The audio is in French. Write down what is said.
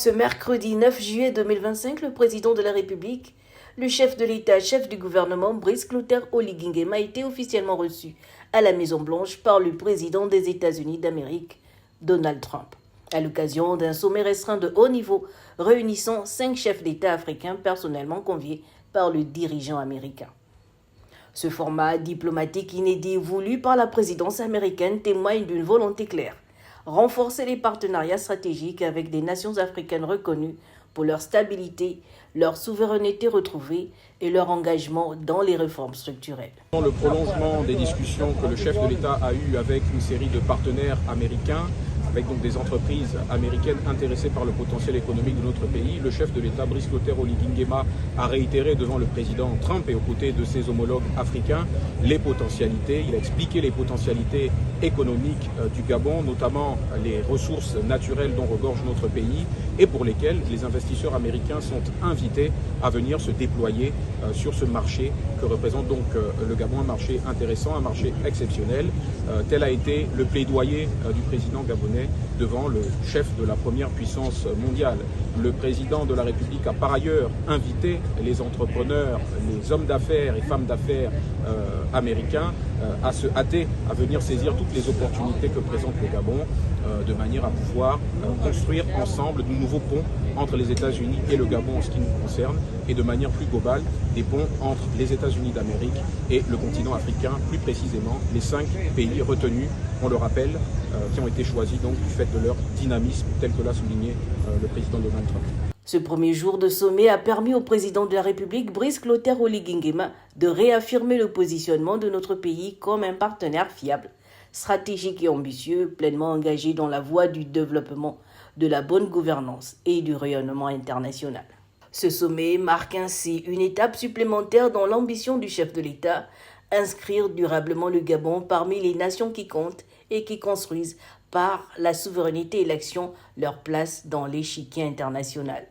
Ce mercredi 9 juillet 2025, le président de la République, le chef de l'État, chef du gouvernement, Brice Clotaire Oligui Nguema, a été officiellement reçu à la Maison-Blanche par le président des États-Unis d'Amérique, Donald Trump, à l'occasion d'un sommet restreint de haut niveau réunissant 5 chefs d'État africains personnellement conviés par le dirigeant américain. Ce format diplomatique inédit voulu par la présidence américaine témoigne d'une volonté claire: renforcer les partenariats stratégiques avec des nations africaines reconnues pour leur stabilité, leur souveraineté retrouvée et leur engagement dans les réformes structurelles. Le prolongement des discussions que le chef de l'État a eues avec une série de partenaires américains, avec donc des entreprises américaines intéressées par le potentiel économique de notre pays, le chef de l'État, Brice Clotaire Oligui Nguema, a réitéré devant le président Trump et aux côtés de ses homologues africains les potentialités. Il a expliqué les potentialités économiques du Gabon, notamment les ressources naturelles dont regorge notre pays et pour lesquelles les investisseurs américains sont invités à venir se déployer sur ce marché que représente donc le Gabon, un marché intéressant, un marché exceptionnel. Tel a été le plaidoyer du président gabonais devant le chef de la première puissance mondiale. Le président de la République a par ailleurs invité les entrepreneurs, les hommes d'affaires et femmes d'affaires américains à se hâter, à venir saisir toutes les opportunités que présente le Gabon, de manière à pouvoir construire ensemble de nouveaux ponts entre les États-Unis et le Gabon en ce qui nous concerne, et de manière plus globale, des ponts entre les États-Unis d'Amérique et le continent africain, plus précisément les 5 pays retenus, on le rappelle, qui ont été choisis donc du fait de leur dynamisme, tel que l'a souligné le président Donald Trump. Ce premier jour de sommet a permis au président de la République, Brice Clotaire Oligui Nguema, de réaffirmer le positionnement de notre pays comme un partenaire fiable, stratégique et ambitieux, pleinement engagé dans la voie du développement, de la bonne gouvernance et du rayonnement international. Ce sommet marque ainsi une étape supplémentaire dans l'ambition du chef de l'État: inscrire durablement le Gabon parmi les nations qui comptent et qui construisent par la souveraineté et l'action leur place dans l'échiquier international.